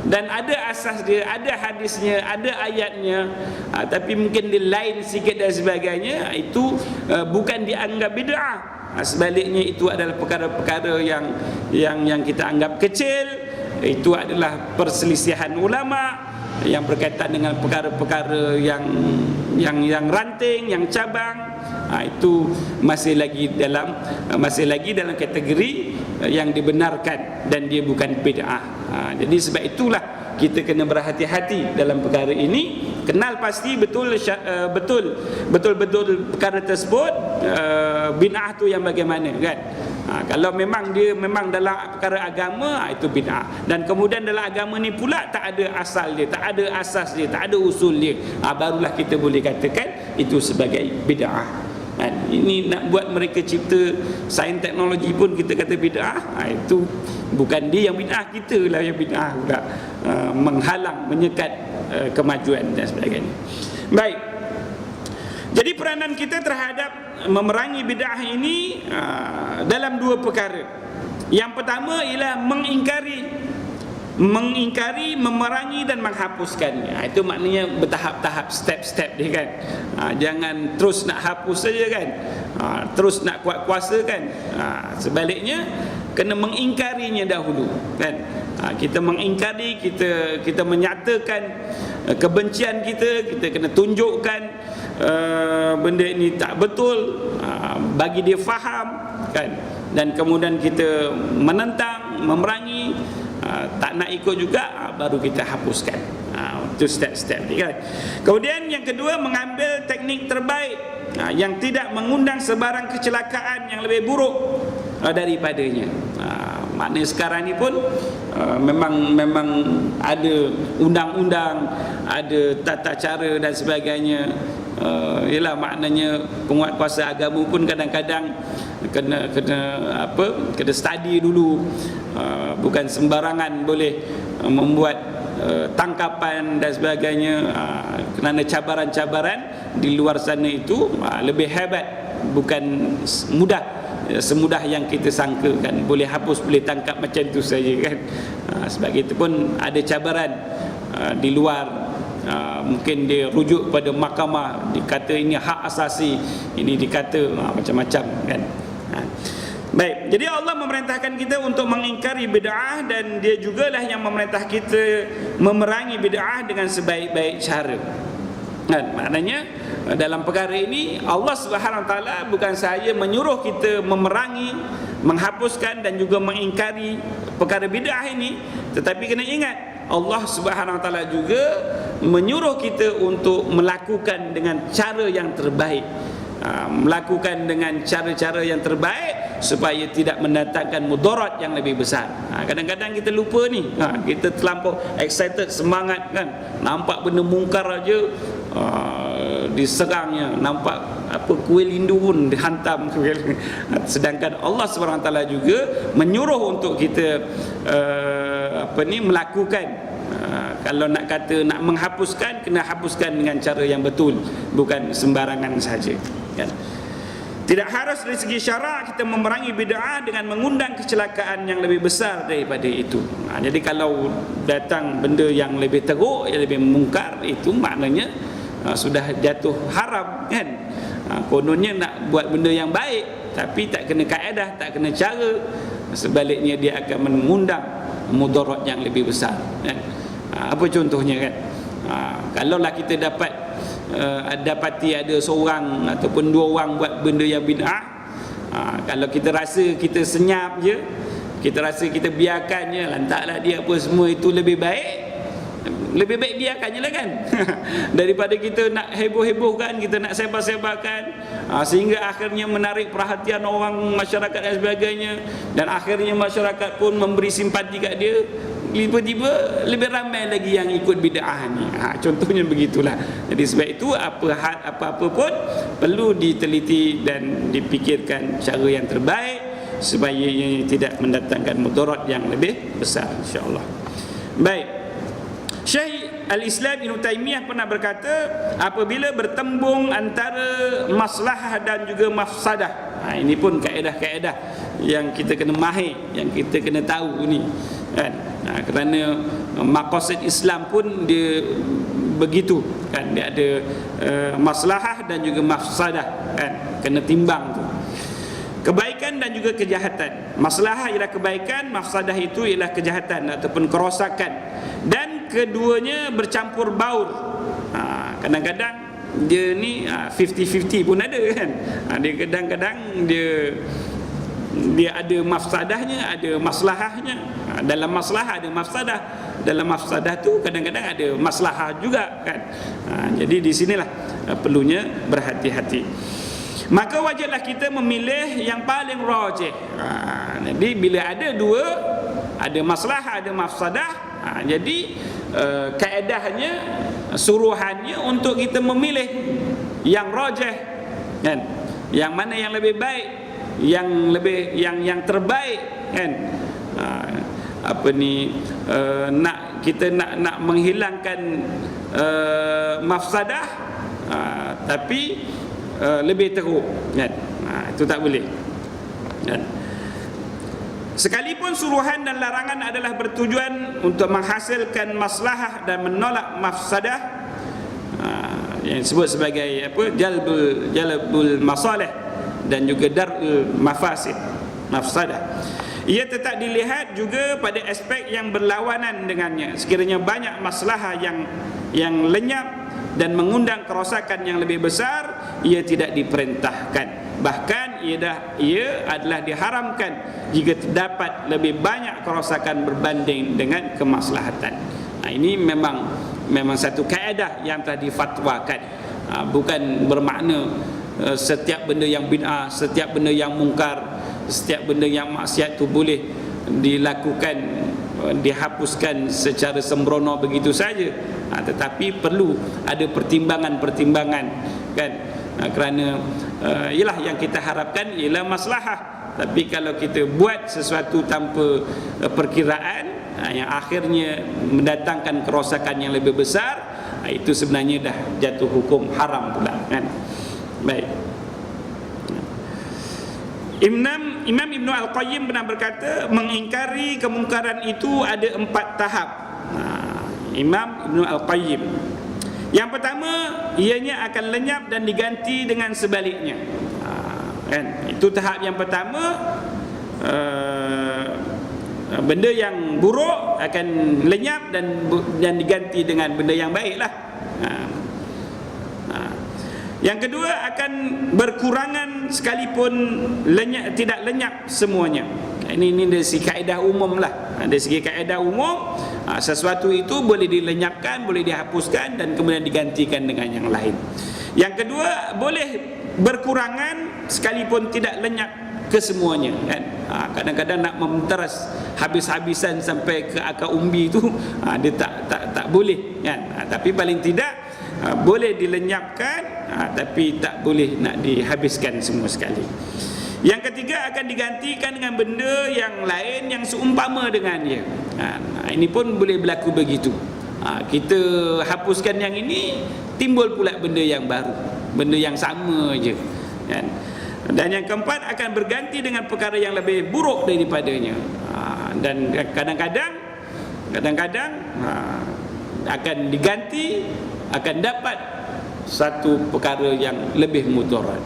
dan ada asas dia, ada hadisnya, ada ayatnya, tapi mungkin dia lain sikit dan sebagainya, itu bukan dianggap bid'ah. Sebaliknya itu adalah perkara-perkara yang kita anggap kecil. Itu adalah perselisihan ulama yang berkaitan dengan perkara-perkara yang ranting, yang cabang. Itu masih lagi dalam kategori yang dibenarkan dan dia bukan bid'ah. Jadi sebab itulah kita kena berhati-hati dalam perkara ini. Kenal pasti betul perkara tersebut, bid'ah tu yang bagaimana kan. Kalau memang dia memang dalam perkara agama, itu bid'ah. Dan kemudian dalam agama ni pula tak ada asal dia, tak ada asas dia, tak ada usul dia, barulah kita boleh katakan itu sebagai bid'ah. Ini nak buat mereka cipta sains teknologi pun kita kata bid'ah, itu bukan dia yang bid'ah, kita lah yang bid'ah pula, menghalang, menyekat kemajuan dan sebagainya. Baik, jadi peranan kita terhadap memerangi bid'ah ini dalam dua perkara. Yang pertama ialah mengingkari, memerangi dan menghapuskannya. Itu maknanya bertahap-tahap, step-step dia kan. Jangan terus nak hapus saja kan, terus nak kuat kuasa kan. Sebaliknya kena mengingkarinya dahulu kan. Kita mengingkari, kita menyatakan kebencian kita kena tunjukkan benda ini tak betul, bagi dia faham kan. Dan kemudian kita menentang, memerangi, tak nak ikut juga, baru kita hapuskan. Itu step-step dia kan. Kemudian yang kedua, mengambil teknik terbaik yang tidak mengundang sebarang kecelakaan yang lebih buruk daripadanya. Maknanya sekarang ni pun memang ada undang-undang, ada tata cara dan sebagainya. Ialah maknanya penguatkuasa agama pun kadang-kadang kena study dulu. Bukan sembarangan boleh membuat tangkapan dan sebagainya, kerana cabaran-cabaran di luar sana itu lebih hebat, bukan mudah semudah yang kita sangka kan. Boleh hapus, boleh tangkap macam tu saja kan. Sebab itu pun ada cabaran di luar. Mungkin dia rujuk pada mahkamah, dikata ini hak asasi, ini dikata macam-macam kan. Baik, jadi Allah memerintahkan kita untuk mengingkari bid'ah, dan dia jugalah yang memerintah kita memerangi bid'ah dengan sebaik-baik cara kan. Maknanya dalam perkara ini Allah Subhanahu Wa Taala bukan sahaja menyuruh kita memerangi, menghapuskan dan juga mengingkari perkara bid'ah ini, tetapi kena ingat Allah Subhanahu Wa Taala juga menyuruh kita untuk melakukan dengan cara yang terbaik, melakukan dengan cara-cara yang terbaik supaya tidak mendatangkan mudarat yang lebih besar. Kadang-kadang kita lupa ni, kita terlampau excited, semangat kan, nampak benda mungkar aja diserangnya, nampak kuih lindu pun dihantam. Sedangkan Allah SWT juga menyuruh untuk kita melakukan. Kalau nak kata nak menghapuskan, kena hapuskan dengan cara yang betul, bukan sembarangan saja kan. Tidak harus dari segi syarak kita memerangi bid'ah dengan mengundang kecelakaan yang lebih besar daripada itu. Jadi kalau datang benda yang lebih teruk, yang lebih mungkar, itu maknanya sudah jatuh haram kan. Kononnya nak buat benda yang baik, tapi tak kena kaedah, tak kena cara, sebaliknya dia akan mengundang mudarat yang lebih besar kan. Apa contohnya kan? Kalaulah kita dapati ada seorang ataupun dua orang buat benda yang bid'ah, kalau kita rasa kita senyap je, kita rasa kita biarkan je, lantaklah dia apa semua itu lebih baik biarkannya lah kan. Daripada kita nak heboh-hebohkan, kita nak sebar-sebarkan, sehingga akhirnya menarik perhatian orang, masyarakat dan sebagainya, dan akhirnya masyarakat pun memberi simpati kat dia, tiba-tiba lebih ramai lagi yang ikut bid'ah ni. Contohnya begitulah. Jadi sebab itu apa-apa pun perlu diteliti dan dipikirkan cara yang terbaik supaya ia tidak mendatangkan mudarat yang lebih besar, insya-Allah. Baik, Syekh Al-Islam Ibn Taymiyah pernah berkata, apabila bertembung antara maslahah dan juga mafsadah, ini pun kaedah-kaedah yang kita kena mahir, yang kita kena tahu ni kan. Kerana maqasid Islam pun dia begitu kan, dia ada maslahah dan juga mafsadah kan, kena timbang tu. Kebaikan dan juga kejahatan. Maslahah ialah kebaikan, mafsadah itu ialah kejahatan ataupun kerosakan, dan keduanya bercampur baur. Kadang-kadang dia ni 50-50 pun ada kan. Dia kadang-kadang dia ada mafsadahnya, ada maslahahnya. Dalam maslahah ada mafsadah, dalam mafsadah tu kadang-kadang ada maslahah juga kan. Jadi di sinilah perlunya berhati-hati. maka wajiblah kita memilih yang paling rajih. Jadi bila ada dua, ada maslahah, ada mafsadah, jadi kaedahnya, suruhannya untuk kita memilih yang rajih, kan? Yang mana yang lebih baik, yang terbaik, kan? Nak menghilangkan mafsadah, tapi lebih teruk, kan? Itu tak boleh, kan? Sekalipun suruhan dan larangan adalah bertujuan untuk menghasilkan maslahah dan menolak mafsadah, yang disebut sebagai jalbul masalih dan juga darul mafsadah, ia tetap dilihat juga pada aspek yang berlawanan dengannya. Sekiranya banyak maslahah yang lenyap dan mengundang kerosakan yang lebih besar, ia tidak diperintahkan. Bahkan ia adalah diharamkan jika terdapat lebih banyak kerosakan berbanding dengan kemaslahatan. Ini memang satu kaedah yang telah difatwakan. Bukan bermakna setiap benda yang bid'ah, setiap benda yang mungkar, setiap benda yang maksiat itu boleh dilakukan, dihapuskan secara sembrono begitu saja. Tetapi perlu ada pertimbangan-pertimbangan, kan? Kerana ialah yang kita harapkan ialah maslahah. Tapi kalau kita buat sesuatu tanpa perkiraan, yang akhirnya mendatangkan kerosakan yang lebih besar, itu sebenarnya dah jatuh hukum haram pula, kan? Baik. Imam Ibn Al-Qayyim pernah berkata, mengingkari kemungkaran itu ada 4 tahap. Imam Ibn Al-Qayyim, yang pertama, ianya akan lenyap dan diganti dengan sebaliknya, kan? Itu tahap yang pertama. Benda yang buruk akan lenyap dan diganti dengan benda yang baiklah. Yang kedua, akan berkurangan sekalipun tidak lenyap semuanya. Ini dari segi kaedah umum lah. Dari segi kaedah umum, sesuatu itu boleh dilenyapkan, boleh dihapuskan dan kemudian digantikan dengan yang lain. Yang kedua, boleh berkurangan sekalipun tidak lenyap kesemuanya, kan? Kadang-kadang nak mementeras habis-habisan sampai ke akar umbi itu, dia tak boleh, kan? Tapi paling tidak boleh dilenyapkan, tapi tak boleh nak dihabiskan semua sekali. Yang ketiga, akan digantikan dengan benda yang lain yang seumpama dengannya. Ini pun boleh berlaku begitu. Kita hapuskan yang ini, timbul pula benda yang baru, benda yang sama je, kan? Dan yang keempat, akan berganti dengan perkara yang lebih buruk daripadanya. Dan kadang-kadang akan diganti, akan dapat satu perkara yang lebih mudarat.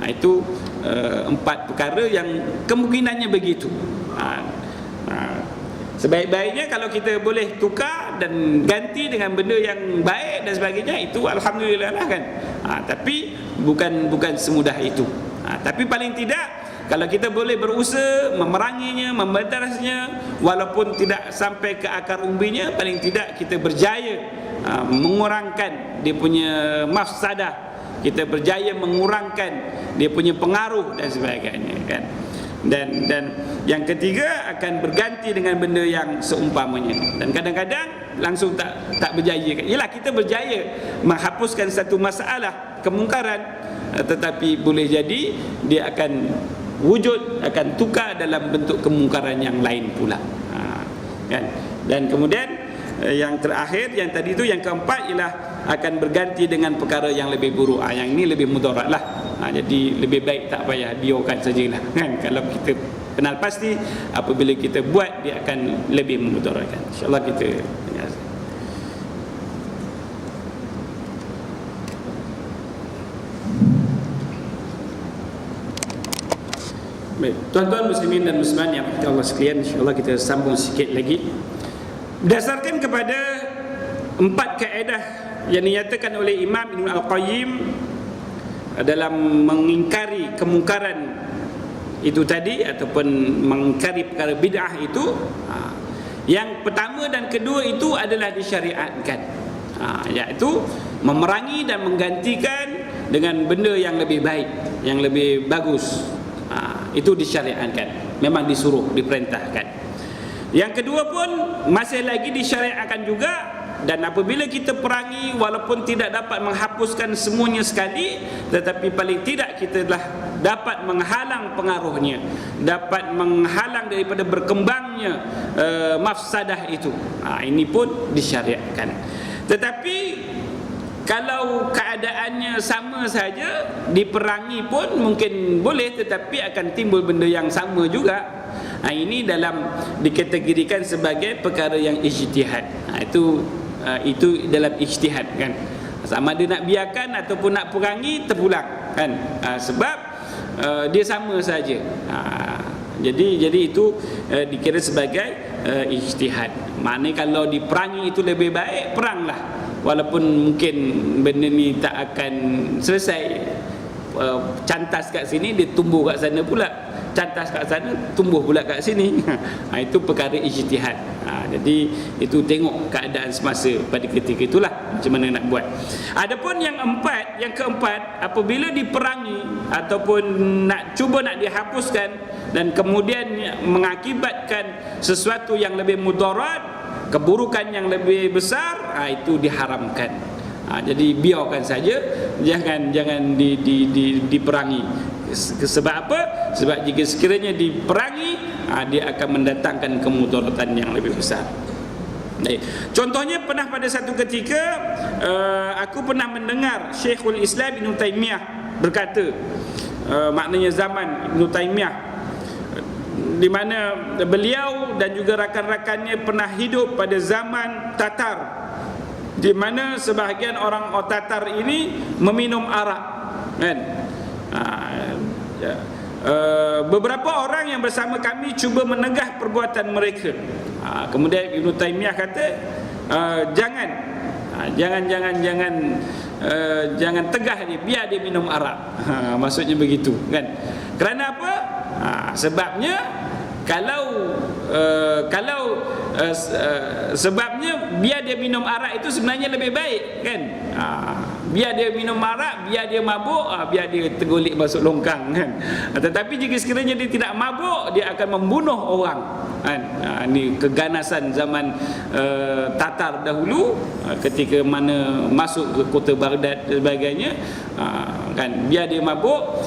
Itu 4 perkara yang kemungkinannya begitu. Sebaik-baiknya kalau kita boleh tukar dan ganti dengan benda yang baik dan sebagainya, itu alhamdulillah lah, kan? Tapi bukan semudah itu. Tapi paling tidak, kalau kita boleh berusaha memeranginya, membentarasnya, walaupun tidak sampai ke akar umbinya, paling tidak kita berjaya mengurangkan dia punya mafsadah, kita berjaya mengurangkan dia punya pengaruh dan sebagainya, kan? Dan yang ketiga, akan berganti dengan benda yang seumpamanya. Dan kadang-kadang langsung tak berjaya, kan? Yalah, kita berjaya menghapuskan satu masalah kemungkaran, tetapi boleh jadi dia akan wujud, akan tukar dalam bentuk kemungkaran yang lain pula, kan? Dan kemudian yang terakhir, yang tadi itu, yang keempat ialah akan berganti dengan perkara yang lebih buruk. Yang ini lebih mudarat lah. Jadi lebih baik tak payah biarkan sajalah, kan? Kalau kita kenal pasti, apabila kita buat, dia akan lebih memudaratkan. InsyaAllah kita dengar. Baik, tuan-tuan muslimin dan muslimat yang dirahmati Allah sekalian, insyaAllah kita sambung sikit lagi. Berdasarkan kepada 4 kaedah yang dinyatakan oleh Imam Ibn Al-Qayyim dalam mengingkari kemungkaran itu tadi, ataupun mengingkari perkara bid'ah itu, yang pertama dan kedua itu adalah disyariatkan, iaitu memerangi dan menggantikan dengan benda yang lebih baik, yang lebih bagus. Itu disyariatkan, memang disuruh, diperintahkan. Yang kedua pun masih lagi disyariatkan juga, dan apabila kita perangi, walaupun tidak dapat menghapuskan semuanya sekali, tetapi paling tidak kita telah dapat menghalang pengaruhnya, dapat menghalang daripada berkembangnya mafsadah itu. Ini pun disyariatkan. Tetapi kalau keadaannya sama saja, diperangi pun mungkin boleh, tetapi akan timbul benda yang sama juga. Ini dalam dikategorikan sebagai perkara yang ijtihad. Itu dalam ijtihad kan. Sama ada nak biarkan ataupun nak perangi, terpulang kan. Sebab dia sama saja. Jadi itu dikira sebagai ijtihad. Maknanya kalau diperangi itu lebih baik, peranglah. Walaupun mungkin benda ni tak akan selesai, cantas kat sini dia tumbuh kat sana pula, cantas kat sana tumbuh pula kat sini. Itu perkara ijtihad. Jadi itu tengok keadaan semasa pada ketika itulah macam mana nak buat. Adapun yang keempat, apabila diperangi ataupun cuba nak dihapuskan dan kemudian mengakibatkan sesuatu yang lebih mudarat, keburukan yang lebih besar, itu diharamkan. Jadi biarkan saja, jangan diperangi. Sebab apa? Sebab jika sekiranya diperangi, dia akan mendatangkan kemudaratan yang lebih besar. Contohnya, pernah pada satu ketika aku pernah mendengar Syekhul Islam Ibn Taymiyah berkata, maknanya zaman Ibn Taymiyah, di mana beliau dan juga rakan-rakannya pernah hidup pada zaman Tatar, di mana sebahagian orang Tatar ini meminum arak, kan? Beberapa orang yang bersama kami cuba menegah perbuatan mereka. Kemudian Ibn Taymiyah kata, jangan tegah dia, biar dia minum arak. Maksudnya begitu kan. Kerana apa? Sebabnya sebabnya biar dia minum arak itu sebenarnya lebih baik kan. Biar dia minum arak, biar dia mabuk, biar dia tergolek masuk longkang kan. Tetapi jika sekiranya dia tidak mabuk, dia akan membunuh orang kan. Ini keganasan zaman Tatar dahulu, ketika mana masuk ke kota Baghdad dan sebagainya, kan. Biar dia mabuk,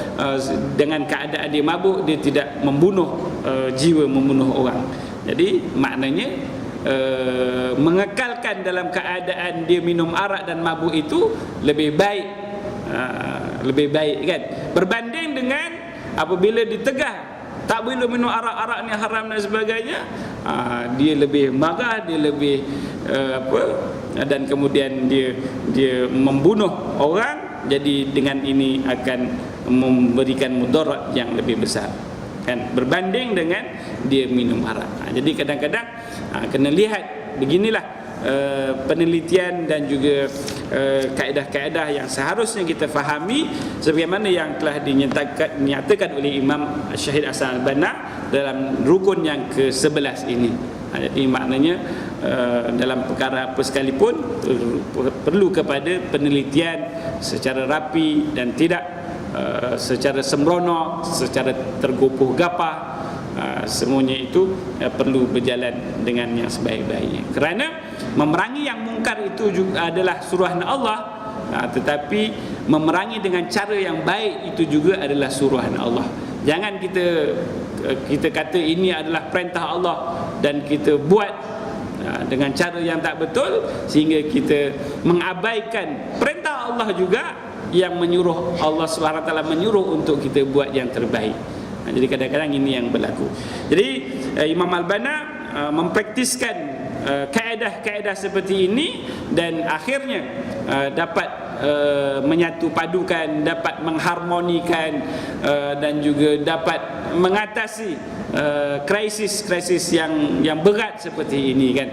dengan keadaan dia mabuk, dia tidak membunuh jiwa, membunuh orang. Jadi maknanya mengekalkan dalam keadaan dia minum arak dan mabuk itu lebih baik, kan, berbanding dengan apabila ditegah tak boleh minum arak, ni haram dan sebagainya. Dia lebih marah, dia lebih dan kemudian dia membunuh orang. Jadi dengan ini akan memberikan mudarat yang lebih besar, kan, berbanding dengan dia minum arak. Jadi kadang-kadang kena lihat beginilah penelitian dan juga kaedah-kaedah yang seharusnya kita fahami, sebagaimana yang telah dinyatakan oleh Imam Syahid Hasan Al-Banna dalam rukun yang ke-11 ini. Jadi maknanya dalam perkara apa sekalipun perlu kepada penelitian secara rapi dan tidak secara sembrono, secara tergopoh gapah. Semuanya itu perlu berjalan dengan yang sebaik-baiknya. Kerana memerangi yang mungkar itu juga adalah suruhan Allah, tetapi memerangi dengan cara yang baik itu juga adalah suruhan Allah. Jangan kita kata ini adalah perintah Allah dan kita buat dengan cara yang tak betul, sehingga kita mengabaikan perintah Allah juga yang menyuruh, Allah SWT menyuruh untuk kita buat yang terbaik. Jadi kadang-kadang ini yang berlaku. Jadi Imam Al-Banna mempraktiskan kaedah-kaedah seperti ini, dan akhirnya dapat menyatu padukan, dapat mengharmonikan, dan juga dapat mengatasi krisis-krisis yang berat seperti ini, kan.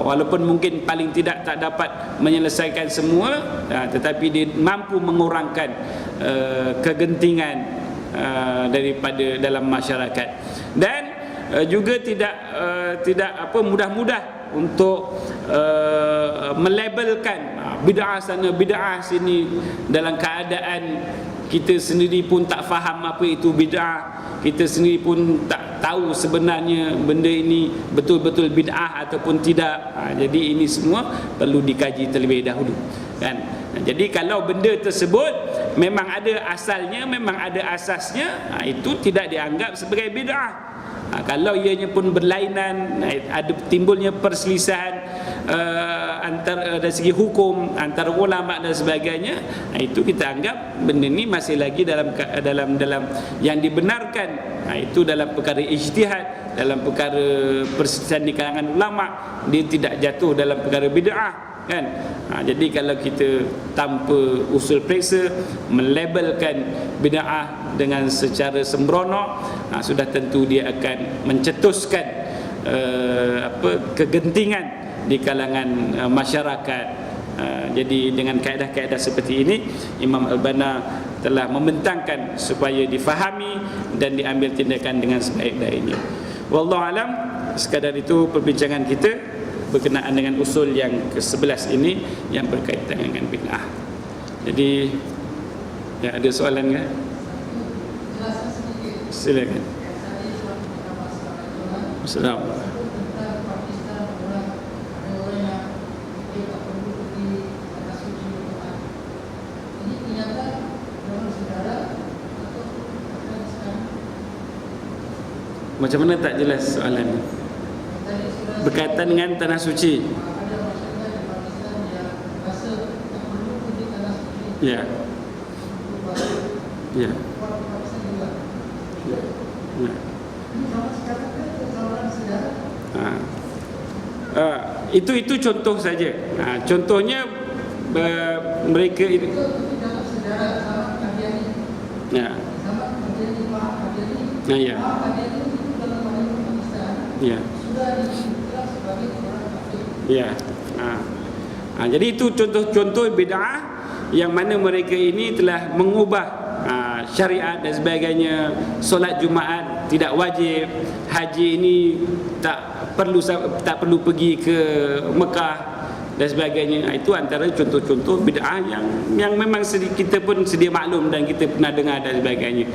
Walaupun mungkin paling tidak tak dapat menyelesaikan semua, tetapi dia mampu mengurangkan kegentingan daripada dalam masyarakat, dan juga tidak mudah-mudah untuk melabelkan bid'ah sana bid'ah sini dalam keadaan kita sendiri pun tak faham apa itu bid'ah, kita sendiri pun tak tahu sebenarnya benda ini betul-betul bid'ah ataupun tidak. Jadi ini semua perlu dikaji terlebih dahulu, kan. Jadi kalau benda tersebut memang ada asalnya, memang ada asasnya, itu tidak dianggap sebagai bid'ah. Kalau ianya pun berlainan, ada timbulnya perselisihan antara dari segi hukum antara ulama dan sebagainya, itu kita anggap benda ni masih lagi dalam yang dibenarkan. Itu dalam perkara ijtihad, dalam perkara perselisihan di kalangan ulama, dia tidak jatuh dalam perkara bid'ah, kan. Jadi kalau kita tanpa usul periksa melabelkan bid'ah dengan secara sembrono, sudah tentu dia akan mencetuskan kegentingan di kalangan masyarakat. Jadi dengan kaedah-kaedah seperti ini, Imam Al-Banna telah membentangkan supaya difahami dan diambil tindakan dengan sebaik-baiknya. Wallahu alam. Sekadar itu perbincangan kita berkenaan dengan usul yang ke-11 ini yang berkaitan dengan bid'ah. Jadi ya, ada soalan ke? Silakan. Assalamualaikum. Macam mana tak jelas soalan ni? Berkaitan dengan tanah suci. Ya. Ya. Itu contoh saja. Contohnya mereka itu. Ya. Ya. Ya. Ya. Jadi itu contoh-contoh bid'ah yang mana mereka ini telah mengubah syariat dan sebagainya. Solat Jumaat tidak wajib, haji ini tak perlu pergi ke Mekah dan sebagainya. Itu antara contoh-contoh bid'ah yang memang kita pun sedia maklum dan kita pernah dengar dan sebagainya.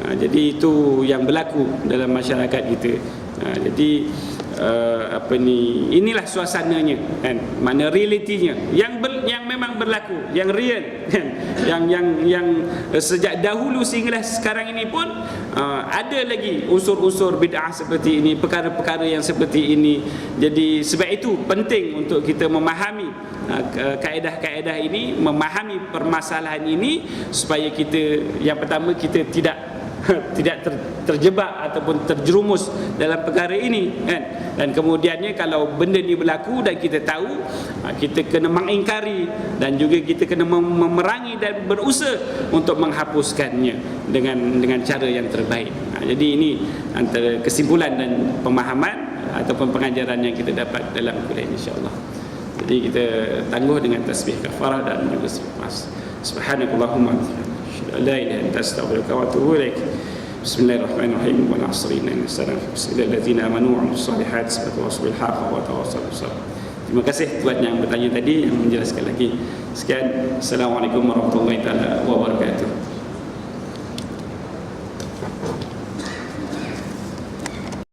Jadi itu yang berlaku dalam masyarakat kita. Jadi inilah suasananya, kan, mana realitinya yang memang berlaku, yang real, kan, yang sejak dahulu sehinggalah sekarang ini pun ada lagi unsur-unsur bid'ah seperti ini, perkara-perkara yang seperti ini. Jadi sebab itu penting untuk kita memahami kaedah-kaedah ini, memahami permasalahan ini, supaya kita, yang pertama, kita tidak terjebak ataupun terjerumus dalam perkara ini, kan. Dan kemudiannya kalau benda ni berlaku dan kita tahu, kita kena mengingkari dan juga kita kena memerangi dan berusaha untuk menghapuskannya dengan cara yang terbaik. Jadi ini antara kesimpulan dan pemahaman ataupun pengajaran yang kita dapat dalam kuliah ini, insya-Allah. Jadi kita tangguh dengan tasbih kafarah dan juga subhanakallahumma la ilaha illa anta astaghfiruka wa atubu ilaik. Bismillahirrahmanirrahim. Wal 'asri innal insana lafi ladzina amanu wa 'amilus solihati wa tawassaw bis sabr. Terima kasih buat yang bertanya tadi, yang menjelaskan lagi. Sekian, assalamualaikum warahmatullahi wabarakatuh.